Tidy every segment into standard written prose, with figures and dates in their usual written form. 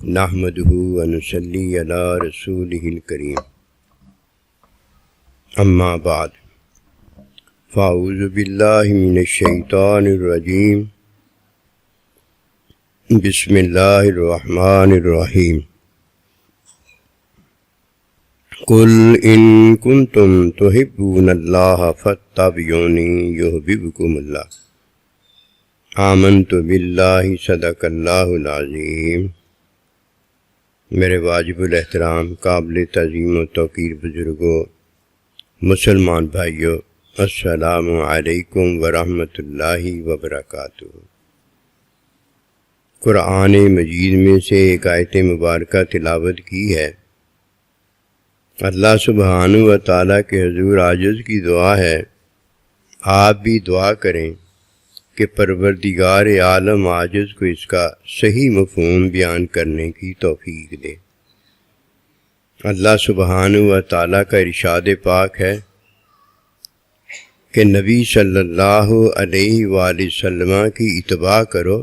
نحمدہ ونصلی علی رسولہ الکریم اما بعد فاعوذ باللہ من الشیطان الرجیم بسم اللہ الرحمن الرحیم قل ان کنتم تحبون اللہ فاتبعونی یحببکم اللہ آمنت باللہ صدق اللہ العظیم۔ میرے واجب الاحترام قابل تعظیم و توقیر بزرگوں، مسلمان بھائیوں، السلام علیکم ورحمۃ اللہ وبرکاتہ۔ قرآن مجید میں سے ایک آیت مبارکہ تلاوت کی ہے۔ اللہ سبحانہ و تعالیٰ کے حضور عاجز کی دعا ہے، آپ بھی دعا کریں کہ پروردگار عالم عاجز کو اس کا صحیح مفہوم بیان کرنے کی توفیق دے۔ اللہ سبحانہ و تعالیٰ کا ارشاد پاک ہے کہ نبی صلی اللہ علیہ وآلہ وسلم کی اتباع کرو،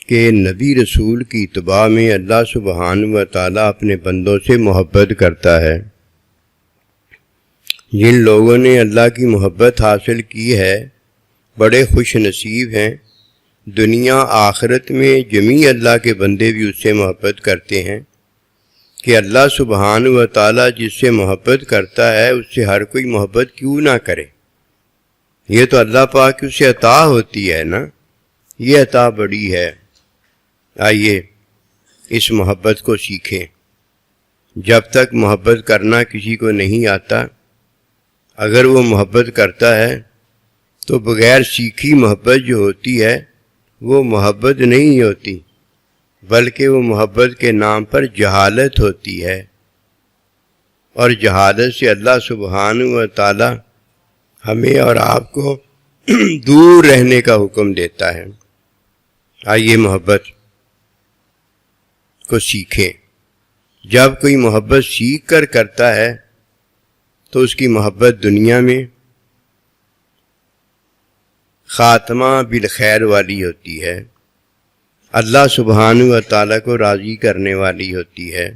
کہ نبی رسول کی اتباع میں اللہ سبحانہ و تعالیٰ اپنے بندوں سے محبت کرتا ہے۔ جن لوگوں نے اللہ کی محبت حاصل کی ہے بڑے خوش نصیب ہیں۔ دنیا آخرت میں جمیع اللہ کے بندے بھی اس سے محبت کرتے ہیں کہ اللہ سبحانہ و تعالیٰ جس سے محبت کرتا ہے اس سے ہر کوئی محبت کیوں نہ کرے۔ یہ تو اللہ پاک کی اسے عطا ہوتی ہے نا، یہ عطا بڑی ہے۔ آئیے اس محبت کو سیکھیں۔ جب تک محبت کرنا کسی کو نہیں آتا، اگر وہ محبت کرتا ہے تو بغیر سیکھی محبت جو ہوتی ہے وہ محبت نہیں ہوتی، بلکہ وہ محبت کے نام پر جہالت ہوتی ہے، اور جہالت سے اللہ سبحانہ و تعالی ہمیں اور آپ کو دور رہنے کا حکم دیتا ہے۔ آئیے محبت کو سیکھیں۔ جب کوئی محبت سیکھ کر کرتا ہے تو اس کی محبت دنیا میں خاتمہ بالخیر والی ہوتی ہے، اللہ سبحانہ و تعالیٰ کو راضی کرنے والی ہوتی ہے۔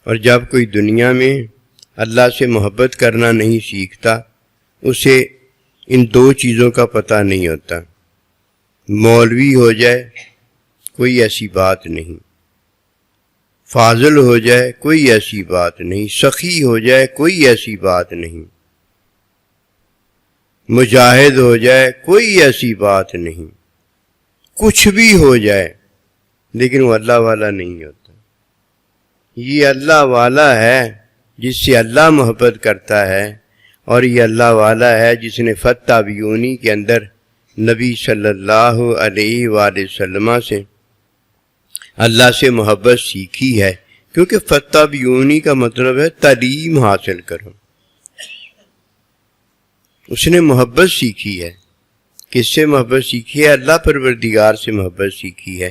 اور جب کوئی دنیا میں اللہ سے محبت کرنا نہیں سیکھتا، اسے ان دو چیزوں کا پتہ نہیں ہوتا۔ مولوی ہو جائے کوئی ایسی بات نہیں، فاضل ہو جائے کوئی ایسی بات نہیں، سخی ہو جائے کوئی ایسی بات نہیں، مجاہد ہو جائے کوئی ایسی بات نہیں، کچھ بھی ہو جائے لیکن وہ اللہ والا نہیں ہوتا۔ یہ اللہ والا ہے جس سے اللہ محبت کرتا ہے، اور یہ اللہ والا ہے جس نے فاتبعونی کے اندر نبی صلی اللہ علیہ وآلہ وسلم سے اللہ سے محبت سیکھی ہے، کیونکہ فاتبعونی کا مطلب ہے تعلیم حاصل کرو۔ اس نے محبت سیکھی ہے۔ کس سے محبت سیکھی ہے؟ اللہ پروردگار سے محبت سیکھی ہے۔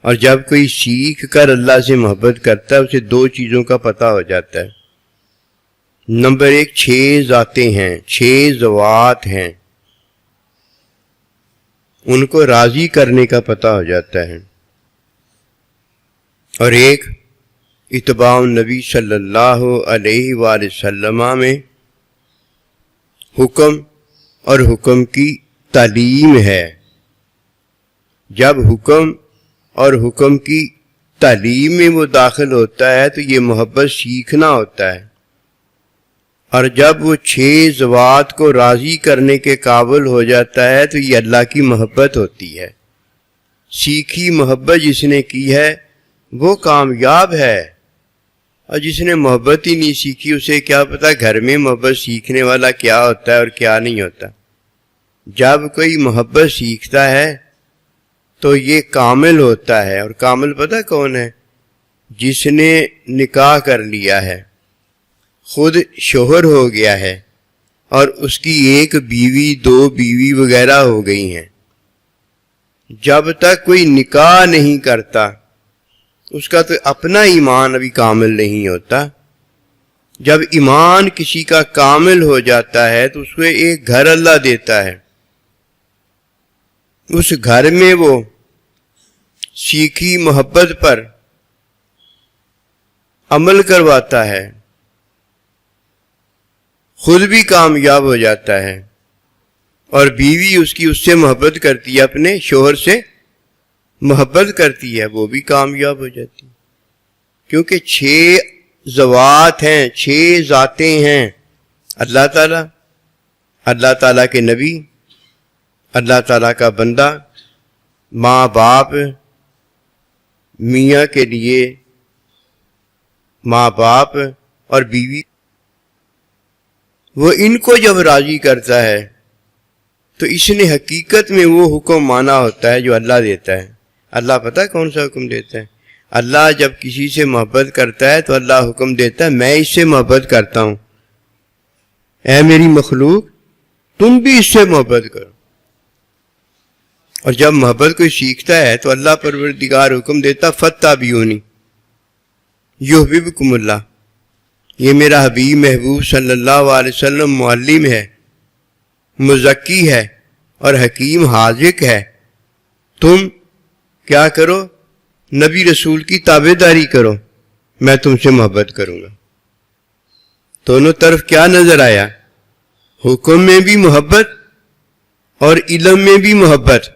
اور جب کوئی سیکھ کر اللہ سے محبت کرتا ہے اسے دو چیزوں کا پتہ ہو جاتا ہے۔ نمبر ایک، 6 ذاتیں ہیں، 6 ذوات ہیں، ان کو راضی کرنے کا پتہ ہو جاتا ہے۔ اور ایک، اتباع النبی صلی اللہ علیہ وآلہ وسلم میں حکم اور حکم کی تعلیم ہے۔ جب حکم اور حکم کی تعلیم میں وہ داخل ہوتا ہے تو یہ محبت سیکھنا ہوتا ہے، اور جب وہ 6 ذوات کو راضی کرنے کے قابل ہو جاتا ہے تو یہ اللہ کی محبت ہوتی ہے۔ سیکھی محبت جس نے کی ہے وہ کامیاب ہے، اور جس نے محبت ہی نہیں سیکھی اسے کیا پتا گھر میں محبت سیکھنے والا کیا ہوتا ہے اور کیا نہیں ہوتا۔ جب کوئی محبت سیکھتا ہے تو یہ کامل ہوتا ہے، اور کامل پتہ کون ہے؟ جس نے نکاح کر لیا ہے، خود شوہر ہو گیا ہے، اور اس کی 1 بیوی 2 بیوی وغیرہ ہو گئی ہیں۔ جب تک کوئی نکاح نہیں کرتا اس کا تو اپنا ایمان ابھی کامل نہیں ہوتا۔ جب ایمان کسی کا کامل ہو جاتا ہے تو اس کو ایک گھر اللہ دیتا ہے، اس گھر میں وہ سیکھی محبت پر عمل کرواتا ہے، خود بھی کامیاب ہو جاتا ہے، اور بیوی اس سے محبت کرتی ہے، اپنے شوہر سے محبت کرتی ہے، وہ بھی کامیاب ہو جاتی ہے۔ کیونکہ 6 ذوات ہیں، 6 ذاتیں ہیں، اللہ تعالیٰ، اللہ تعالیٰ کے نبی، اللہ تعالیٰ کا بندہ، ماں باپ، میاں کے لیے ماں باپ اور بیوی، وہ ان کو جب راضی کرتا ہے تو اس نے حقیقت میں وہ حکم مانا ہوتا ہے جو اللہ دیتا ہے۔ اللہ پتہ کون سا حکم دیتا ہے؟ اللہ جب کسی سے محبت کرتا ہے تو اللہ حکم دیتا ہے میں اس سے محبت کرتا ہوں، اے میری مخلوق تم بھی اس سے محبت کرو۔ اور جب محبت کوئی سیکھتا ہے تو اللہ پروردگار حکم دیتا فاتبعونی یحببکم اللہ، یہ میرا حبیب محبوب صلی اللہ علیہ وسلم معلم ہے، مزکی ہے اور حکیم حاذق ہے، تم کیا کرو؟ نبی رسول کی تابع داری کرو، میں تم سے محبت کروں گا۔ دونوں طرف کیا نظر آیا؟ حکم میں بھی محبت اور علم میں بھی محبت۔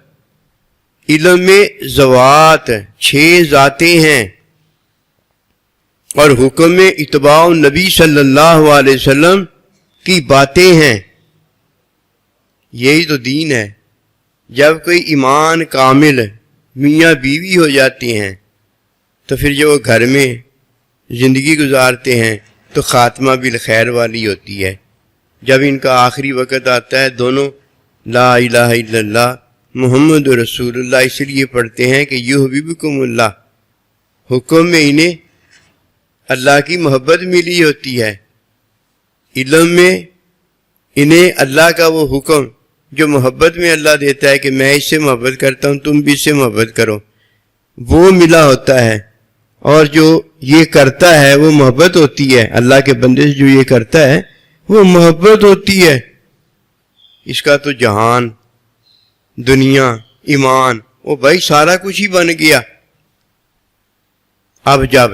علم میں ذوات 6 ذاتیں ہیں، اور حکم میں اتباع نبی صلی اللہ علیہ وسلم کی باتیں ہیں۔ یہی تو دین ہے۔ جب کوئی ایمان کامل میاں بیوی ہو جاتی ہیں تو پھر جو وہ گھر میں زندگی گزارتے ہیں تو خاتمہ بالخیر والی ہوتی ہے۔ جب ان کا آخری وقت آتا ہے دونوں لا الہ الا اللہ محمد رسول اللہ اس لیے پڑھتے ہیں کہ یحببکم اللہ، حکم میں انہیں اللہ کی محبت ملی ہوتی ہے، علم میں انہیں اللہ کا وہ حکم جو محبت میں اللہ دیتا ہے کہ میں اس سے محبت کرتا ہوں تم بھی اس سے محبت کرو، وہ ملا ہوتا ہے۔ اور جو یہ کرتا ہے وہ محبت ہوتی ہے، اللہ کے بندے سے جو یہ کرتا ہے وہ محبت ہوتی ہے۔ اس کا تو جہان، دنیا، ایمان، وہ بھائی سارا کچھ ہی بن گیا۔ اب جب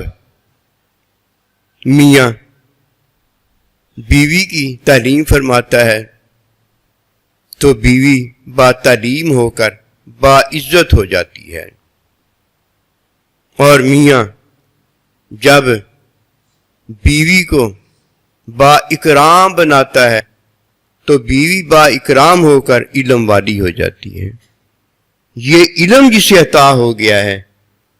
میاں بیوی کی تعلیم فرماتا ہے تو بیوی با تعلیم ہو کر با عزت ہو جاتی ہے، اور میاں جب بیوی کو با اکرام بناتا ہے تو بیوی با اکرام ہو کر علم والی ہو جاتی ہے۔ یہ علم جسے عطا ہو گیا ہے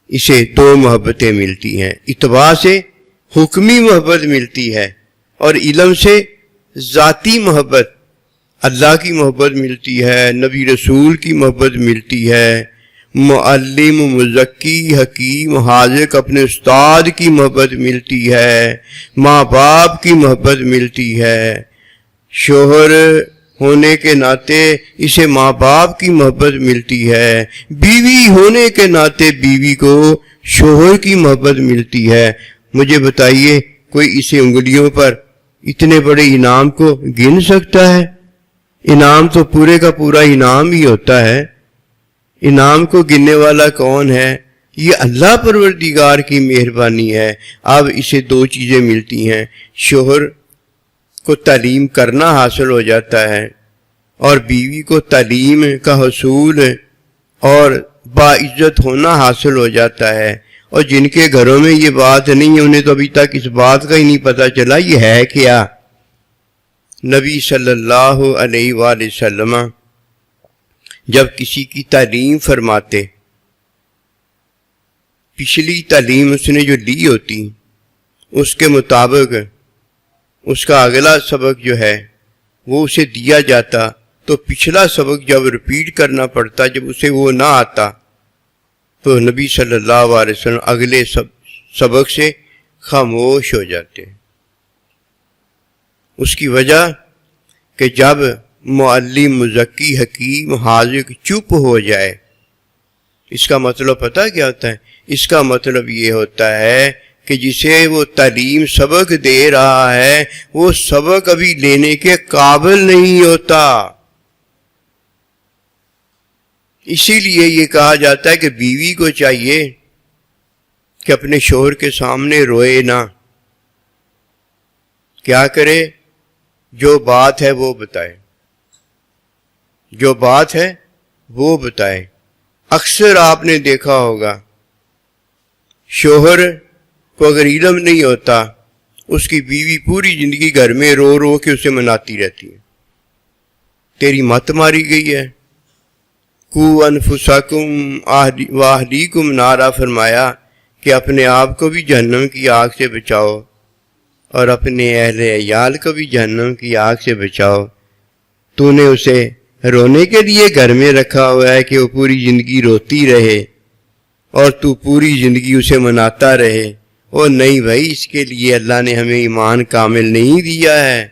اسے 2 محبتیں ملتی ہیں، اتباع سے حکمی محبت ملتی ہے اور علم سے ذاتی محبت، اللہ کی محبت ملتی ہے، نبی رسول کی محبت ملتی ہے، معلم، مزکی، حکیم، حاذق اپنے استاد کی محبت ملتی ہے، ماں باپ کی محبت ملتی ہے، شوہر ہونے کے ناطے اسے ماں باپ کی محبت ملتی ہے، بیوی ہونے کے ناطے بیوی کو شوہر کی محبت ملتی ہے۔ مجھے بتائیے کوئی اسے انگلیوں پر اتنے بڑے انعام کو گن سکتا ہے؟ انعام تو پورے کا پورا انعام ہی ہوتا ہے۔ انعام کو گننے والا کون ہے؟ یہ اللہ پروردگار کی مہربانی ہے۔ اب اسے 2 چیزیں ملتی ہیں، شوہر کو تعلیم کرنا حاصل ہو جاتا ہے اور بیوی کو تعلیم کا حصول اور باعزت ہونا حاصل ہو جاتا ہے۔ اور جن کے گھروں میں یہ بات نہیں ہے انہیں تو ابھی تک اس بات کا ہی نہیں پتہ چلا یہ ہے کیا۔ نبی صلی اللہ علیہ وآلہ وسلم جب کسی کی تعلیم فرماتے، پچھلی تعلیم اس نے جو لی ہوتی اس کے مطابق اس کا اگلا سبق جو ہے وہ اسے دیا جاتا، تو پچھلا سبق جب ریپیٹ کرنا پڑتا، جب اسے وہ نہ آتا تو نبی صلی اللہ علیہ وسلم اگلے سبق سے خاموش ہو جاتے۔ اس کی وجہ کہ جب معلم، مزکی، حکیم، حاذق چپ ہو جائے، اس کا مطلب پتہ کیا ہوتا ہے؟ اس کا مطلب یہ ہوتا ہے کہ جسے وہ تعلیم سبق دے رہا ہے وہ سبق ابھی لینے کے قابل نہیں ہوتا۔ اسی لیے یہ کہا جاتا ہے کہ بیوی کو چاہیے کہ اپنے شوہر کے سامنے روئے نہ، کیا کرے؟ جو بات ہے وہ بتائے، جو بات ہے وہ بتائے۔ اکثر آپ نے دیکھا ہوگا شوہر کو اگر علم نہیں ہوتا، اس کی بیوی پوری زندگی گھر میں رو رو کے اسے مناتی رہتی ہے، تیری مت ماری گئی ہے۔ قو انفسکم واہلیکم نارا، فرمایا کہ اپنے آپ کو بھی جہنم کی آگ سے بچاؤ اور اپنے اہل عیال کو بھی جہنم کی آگ سے بچاؤ۔ تو نے اسے رونے کے لیے گھر میں رکھا ہوا ہے کہ وہ پوری زندگی روتی رہے اور تو پوری زندگی اسے مناتا رہے؟ او نہیں بھائی، اس کے لیے اللہ نے ہمیں ایمان کامل نہیں دیا ہے۔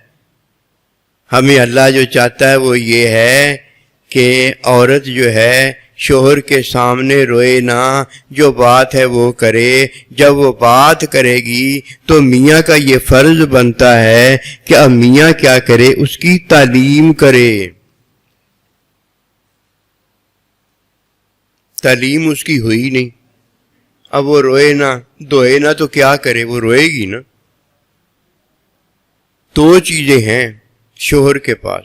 ہمیں اللہ جو چاہتا ہے وہ یہ ہے کہ عورت جو ہے شوہر کے سامنے روئے نہ، جو بات ہے وہ کرے۔ جب وہ بات کرے گی تو میاں کا یہ فرض بنتا ہے کہ اب میاں کیا کرے؟ اس کی تعلیم کرے۔ تعلیم اس کی ہوئی نہیں، اب وہ روئے نہ دھوئے نہ تو کیا کرے؟ وہ روئے گی نا۔ دو چیزیں ہیں شوہر کے پاس۔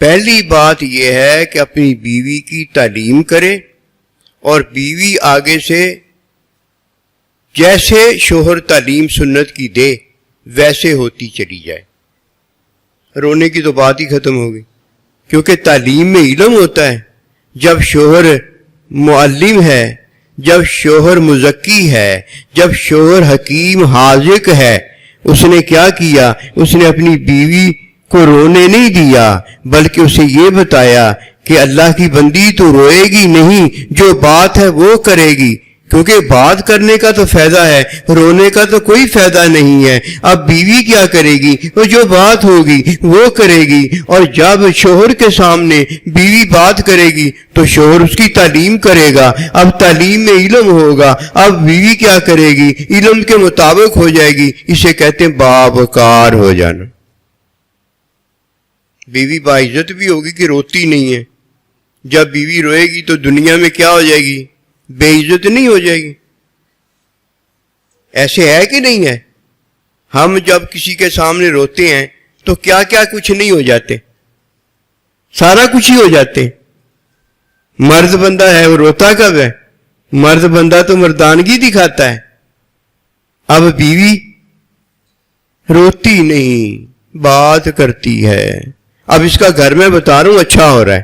پہلی بات یہ ہے کہ اپنی بیوی کی تعلیم کرے، اور بیوی آگے سے جیسے شوہر تعلیم سنت کی دے ویسے ہوتی چلی جائے۔ رونے کی تو بات ہی ختم ہوگی، کیونکہ تعلیم میں علم ہوتا ہے۔ جب شوہر معلم ہے، جب شوہر مزکی ہے، جب شوہر حکیم حاذق ہے، اس نے کیا کیا؟ اس نے اپنی بیوی کو رونے نہیں دیا، بلکہ اسے یہ بتایا کہ اللہ کی بندی تو روئے گی نہیں، جو بات ہے وہ کرے گی، کیونکہ بات کرنے کا تو فائدہ ہے، رونے کا تو کوئی فائدہ نہیں ہے۔ اب بیوی کیا کرے گی؟ وہ جو بات ہوگی وہ کرے گی، اور جب شوہر کے سامنے بیوی بات کرے گی تو شوہر اس کی تعلیم کرے گا۔ اب تعلیم میں علم ہوگا، اب بیوی کیا کرے گی؟ علم کے مطابق ہو جائے گی۔ اسے کہتے ہیں باوقار ہو جانا۔ بیوی باعزت بھی ہوگی کہ روتی نہیں ہے۔ جب بیوی روئے گی تو دنیا میں کیا ہو جائے گی؟ بے عزت نہیں ہو جائے گی۔ ایسے ہے کہ نہیں ہے؟ ہم جب کسی کے سامنے روتے ہیں تو کیا کیا کچھ نہیں ہو جاتے، سارا کچھ ہی ہو جاتے۔ مرد بندہ ہے وہ روتا کب ہے؟ مرد بندہ تو مردانگی دکھاتا ہے۔ اب بیوی روتی نہیں، بات کرتی ہے۔ اب اس کا گھر میں بتا رہا ہوں اچھا ہو رہا ہے،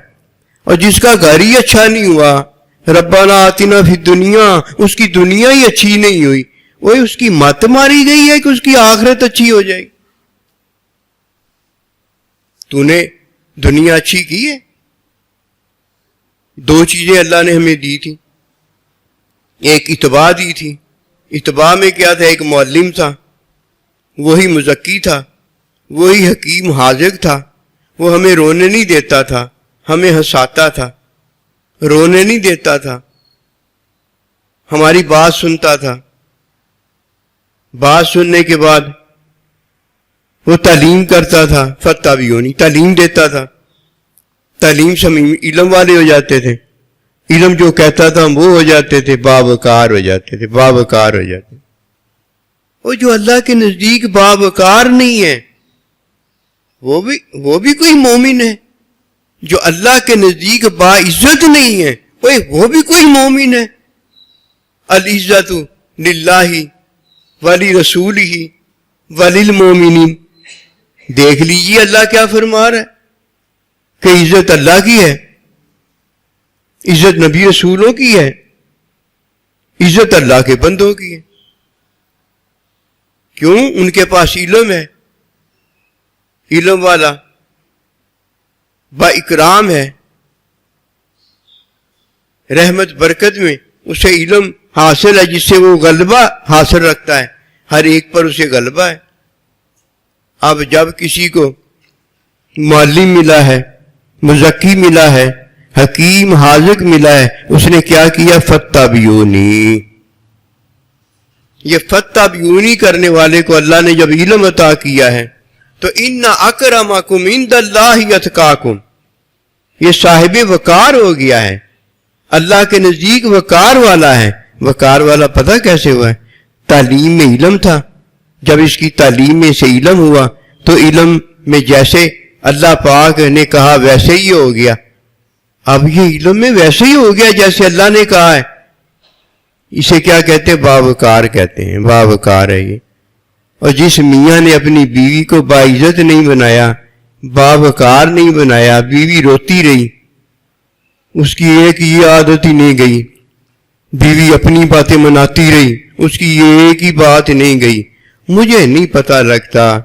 اور جس کا گھر ہی اچھا نہیں ہوا، ربنا آتنا فی الدنیا، اس کی دنیا ہی اچھی نہیں ہوئی، وہ اس کی مت ماری گئی ہے کہ اس کی آخرت اچھی ہو جائے گی۔ تو نے دنیا اچھی کی ہے؟ دو چیزیں اللہ نے ہمیں دی تھی، ایک اتباع دی تھی۔ اتباع میں کیا تھا؟ ایک معلم تھا، وہی مزکی تھا، وہی حکیم حاذق تھا، وہ ہمیں رونے نہیں دیتا تھا، ہمیں ہنساتا تھا، رونے نہیں دیتا تھا، ہماری بات سنتا تھا۔ بات سننے کے بعد وہ تعلیم کرتا تھا، فتابعونی، تعلیم دیتا تھا۔ تعلیم سے علم والے ہو جاتے تھے، علم جو کہتا تھا وہ ہو جاتے تھے، باوقار ہو جاتے تھے، باوقار ہو جاتے تھے۔ وہ جو اللہ کے نزدیک باوقار نہیں ہے وہ بھی کوئی مومن ہے۔ جو اللہ کے نزدیک باعزت نہیں ہے وہ بھی کوئی مومن ہے۔ العزت للہ ولرسولہ وللمومنین۔ دیکھ لیجیے اللہ کیا فرما رہا ہے کہ عزت اللہ کی ہے، عزت نبی رسولوں کی ہے، عزت اللہ کے بندوں کی ہے۔ کیوں؟ ان کے پاس علم ہے، علم والا با اکرام ہے، رحمت برکت میں اسے علم حاصل ہے، جس سے وہ غلبہ حاصل رکھتا ہے، ہر ایک پر اسے غلبہ ہے۔ اب جب کسی کو معلم ملا ہے، مزکی ملا ہے، حکیم حاذق ملا ہے، اس نے کیا کیا؟ فتابعونی۔ یہ فتابعونی کرنے والے کو اللہ نے جب علم عطا کیا ہے تو ان اکرمکم عند اللہ اتقاکم، یہ صاحب وقار ہو گیا ہے، اللہ کے نزدیک وقار والا ہے، وقار والا پتہ کیسے ہوا ہے؟ تعلیم میں علم تھا، جب اس کی تعلیم میں سے علم ہوا تو علم میں جیسے اللہ پاک نے کہا ویسے ہی ہو گیا. اب یہ علم میں ویسے ہی ہو گیا جیسے اللہ نے کہا ہے. اسے کیا کہتے ہیں؟ باوقار کہتے ہیں، باوقار ہے یہ. اور جس میاں نے اپنی بیوی کو باعزت نہیں بنایا، باوقار نہیں بنایا، بیوی روتی رہی، اس کی ایک یہ عادت ہی نہیں گئی، بیوی اپنی باتیں مناتی رہی، اس کی یہ ایک ہی بات نہیں گئی. مجھے نہیں پتہ لگتا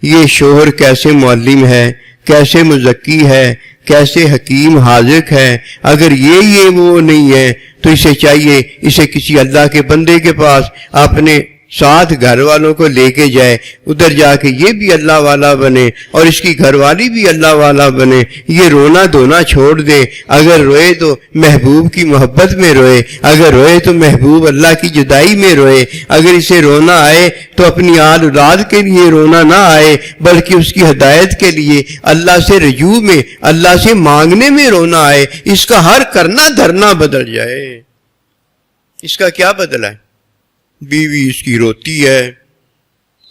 یہ شوہر کیسے معلم ہے، کیسے مزکی ہے، کیسے حکیم حاذق ہے. اگر یہ وہ نہیں ہے تو اسے چاہیے اسے کسی اللہ کے بندے کے پاس اپنے ساتھ گھر والوں کو لے کے جائے، ادھر جا کے یہ بھی اللہ والا بنے اور اس کی گھر والی بھی اللہ والا بنے. یہ رونا دھونا چھوڑ دے. اگر روئے تو محبوب کی محبت میں روئے، اگر روئے تو محبوب اللہ کی جدائی میں روئے. اگر اسے رونا آئے تو اپنی آل اولاد کے لیے رونا نہ آئے بلکہ اس کی ہدایت کے لیے اللہ سے رجوع میں، اللہ سے مانگنے میں رونا آئے. اس کا ہر کرنا دھرنا بدل جائے. اس کا کیا بدلا ہے؟ بیوی اس کی روتی ہے،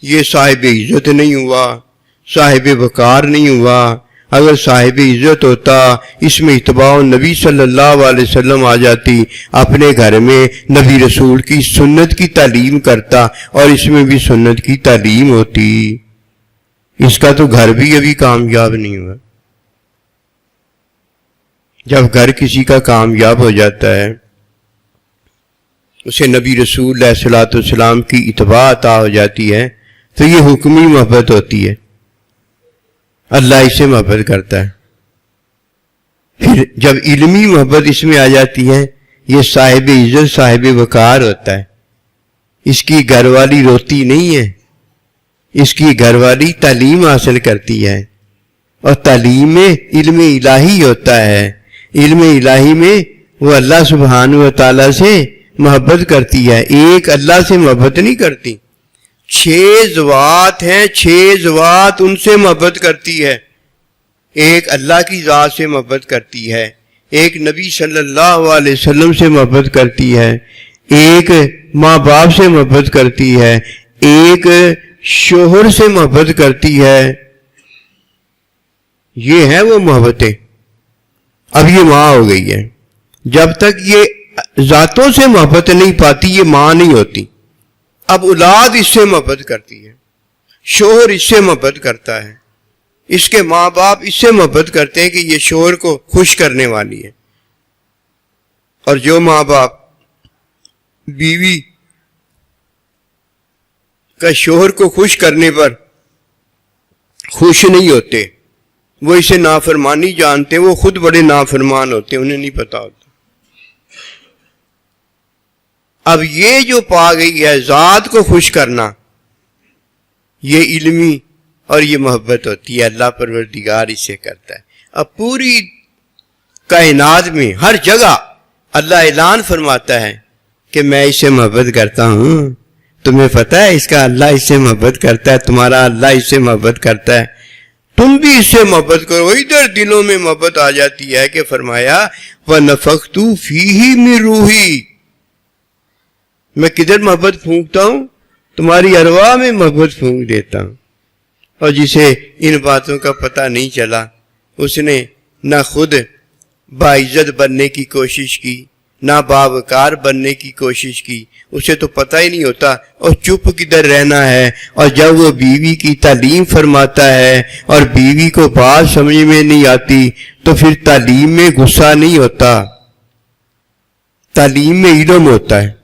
یہ صاحب عزت نہیں ہوا، صاحب وقار نہیں ہوا. اگر صاحب عزت ہوتا اس میں اتباع نبی صلی اللہ علیہ وسلم آ جاتی، اپنے گھر میں نبی رسول کی سنت کی تعلیم کرتا اور اس میں بھی سنت کی تعلیم ہوتی. اس کا تو گھر بھی ابھی کامیاب نہیں ہوا. جب گھر کسی کا کامیاب ہو جاتا ہے اسے نبی رسول علیہ الصلوۃ والسلام کی اتباع عطا ہو جاتی ہے تو یہ حکمی محبت ہوتی ہے. اللہ اسے محبت کرتا ہے. پھر جب علمی محبت اس میں آ جاتی ہے یہ صاحب عزت صاحب وقار ہوتا ہے. اس کی گھر والی روتی نہیں ہے، اس کی گھر والی تعلیم حاصل کرتی ہے اور تعلیم میں علم الہی ہوتا ہے. علم الہی میں وہ اللہ سبحانہ و تعالیٰ سے محبت کرتی ہے، ایک اللہ سے محبت نہیں کرتی. 6 ذوات ہیں، 6 ذوات ان سے محبت کرتی ہے. ایک اللہ کی ذات سے محبت کرتی ہے، ایک نبی صلی اللہ علیہ وسلم سے محبت کرتی ہے، ایک ماں باپ سے محبت کرتی ہے، ایک شوہر سے محبت کرتی ہے. یہ ہیں وہ محبتیں. اب یہ ماں ہو گئی ہے. جب تک یہ ذاتوں سے محبت نہیں پاتی یہ ماں نہیں ہوتی. اب اولاد اس سے محبت کرتی ہے، شوہر اس سے محبت کرتا ہے، اس کے ماں باپ اس سے محبت کرتے ہیں کہ یہ شوہر کو خوش کرنے والی ہے. اور جو ماں باپ بیوی کا شوہر کو خوش کرنے پر خوش نہیں ہوتے، وہ اسے نافرمانی جانتے، وہ خود بڑے نافرمان ہوتے، انہیں نہیں پتا ہوتا. اب یہ جو پا گئی ہے ذات کو خوش کرنا، یہ علمی اور یہ محبت ہوتی ہے. اللہ پروردگار اسے کرتا ہے. اب پوری کائنات میں ہر جگہ اللہ اعلان فرماتا ہے کہ میں اس سے محبت کرتا ہوں. تمہیں پتہ ہے اس کا اللہ اس سے محبت کرتا ہے، تمہارا اللہ اس سے محبت کرتا ہے، تم بھی اس سے محبت کرو. ادھر دلوں میں محبت آ جاتی ہے کہ فرمایا وَنَفَخْتُ فِيهِ مِن رُوحِي. میں کدھر محبت پھونکتا ہوں؟ تمہاری ارواح میں محبت پھونک دیتا ہوں. اور جسے ان باتوں کا پتہ نہیں چلا اس نے نہ خود باعزت بننے کی کوشش کی نہ باوقار بننے کی کوشش کی. اسے تو پتہ ہی نہیں ہوتا اور چپ کدھر رہنا ہے. اور جب وہ بیوی کی تعلیم فرماتا ہے اور بیوی کو بات سمجھ میں نہیں آتی تو پھر تعلیم میں غصہ نہیں ہوتا، تعلیم میں علم ہوتا ہے.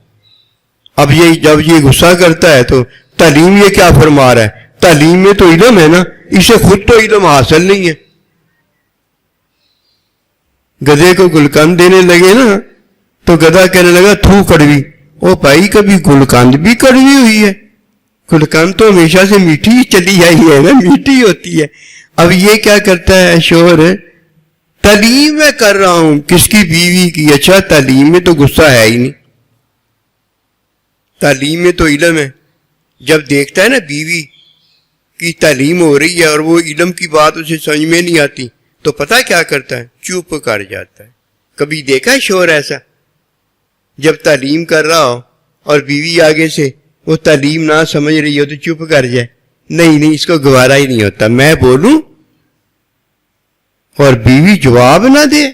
اب یہ جب یہ غصہ کرتا ہے تو تعلیم یہ کیا فرما رہا ہے؟ تعلیم میں تو علم ہے نا، اسے خود تو علم حاصل نہیں ہے. گدھے کو گلقند دینے لگے نا تو گدھا کہنے لگا تھو کڑوی. او بھائی کبھی گلقند بھی کڑوی ہوئی ہے؟ گلقند تو ہمیشہ سے میٹھی چلی آئی ہے نا، میٹھی ہوتی ہے. اب یہ کیا کرتا ہے شوہر؟ تعلیم میں کر رہا ہوں کس کی؟ بیوی کی. اچھا تعلیم میں تو غصہ ہے ہی نہیں، تعلیم میں تو علم ہے. جب دیکھتا ہے نا بیوی کی تعلیم ہو رہی ہے اور وہ علم کی بات اسے سمجھ میں نہیں آتی تو پتہ کیا کرتا ہے؟ چپ کر جاتا ہے. کبھی دیکھا ہے شوہر ایسا؟ جب تعلیم کر رہا ہو اور بیوی آگے سے وہ تعلیم نہ سمجھ رہی ہو تو چپ کر جائے، نہیں اس کو گوارا ہی نہیں ہوتا، میں بولوں اور بیوی جواب نہ دے۔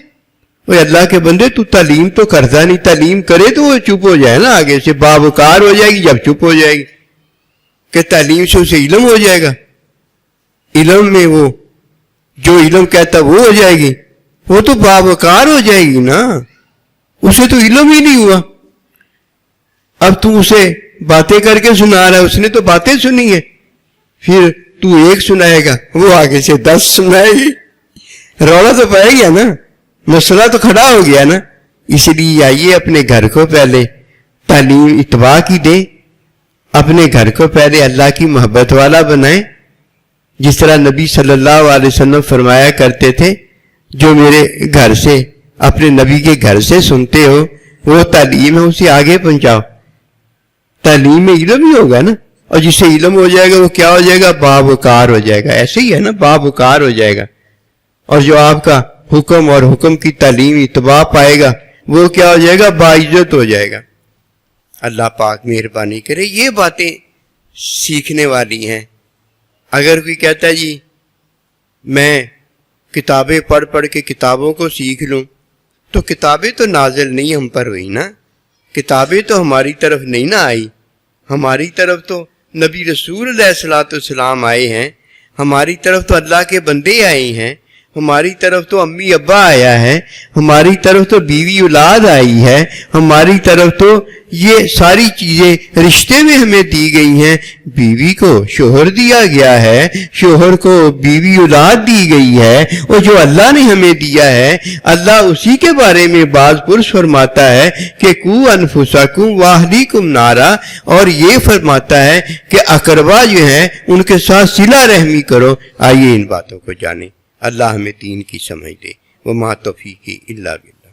وہ اللہ کے بندے تو تعلیم تو کرتا نہیں، تعلیم کرے تو وہ چپ ہو جائے نا، آگے سے باوقار ہو جائے گی جب چپ ہو جائے گی، کہ تعلیم سے اسے علم ہو جائے گا، علم میں وہ جو علم کہتا وہ ہو جائے گی، وہ تو باوقار ہو جائے گی نا، اسے تو علم ہی نہیں ہوا۔ اب تو اسے باتیں کر کے سنا رہا ہے، اس نے تو باتیں سنی ہے، پھر تو ایک سنائے گا وہ آگے سے 10 سنائے گی، رولا تو پائے گیا نا، مسئلہ تو کھڑا ہو گیا نا۔ اس لیے آئیے اپنے گھر کو پہلے تعلیم اتباع کی دیں، اپنے گھر کو پہلے اللہ کی محبت والا بنائیں، جس طرح نبی صلی اللہ علیہ وسلم فرمایا کرتے تھے، جو میرے گھر سے اپنے نبی کے گھر سے سنتے ہو وہ تعلیم ہے اسے آگے پہنچاؤ۔ تعلیم میں علم ہی ہوگا نا، اور جس سے علم ہو جائے گا وہ کیا ہو جائے گا؟ باوقار ہو جائے گا، ایسے ہی ہے نا، باوقار ہو جائے گا۔ اور جو آپ کا حکم اور حکم کی تعلیم اتباع پائے گا وہ کیا ہو جائے گا؟ باعزت ہو جائے گا۔ اللہ پاک مہربانی کرے، یہ باتیں سیکھنے والی ہیں۔ اگر کوئی کہتا ہے جی میں کتابیں پڑھ کے کتابوں کو سیکھ لوں، تو کتابیں تو نازل نہیں ہم پر ہوئی نا، کتابیں تو ہماری طرف نہیں نہ آئی، ہماری طرف تو نبی رسول علیہ الصلوۃ والسلام آئے ہیں، ہماری طرف تو اللہ کے بندے آئے ہیں، ہماری طرف تو امی ابا آیا ہے، ہماری طرف تو بیوی اولاد آئی ہے، ہماری طرف تو یہ ساری چیزیں رشتے میں ہمیں دی گئی ہیں۔ بیوی کو شوہر دیا گیا ہے، شوہر کو بیوی اولاد دی گئی ہے، اور جو اللہ نے ہمیں دیا ہے اللہ اسی کے بارے میں بعض پرس فرماتا ہے کہ قو انفسکم واہلیکم نارا، اور یہ فرماتا ہے کہ اقربا جو ہیں ان کے ساتھ صلہ رحمی کرو۔ آئیے ان باتوں کو جانیں، اللہ ہمیں دین کی سمجھ دے۔ وما توفیقی الا باللہ۔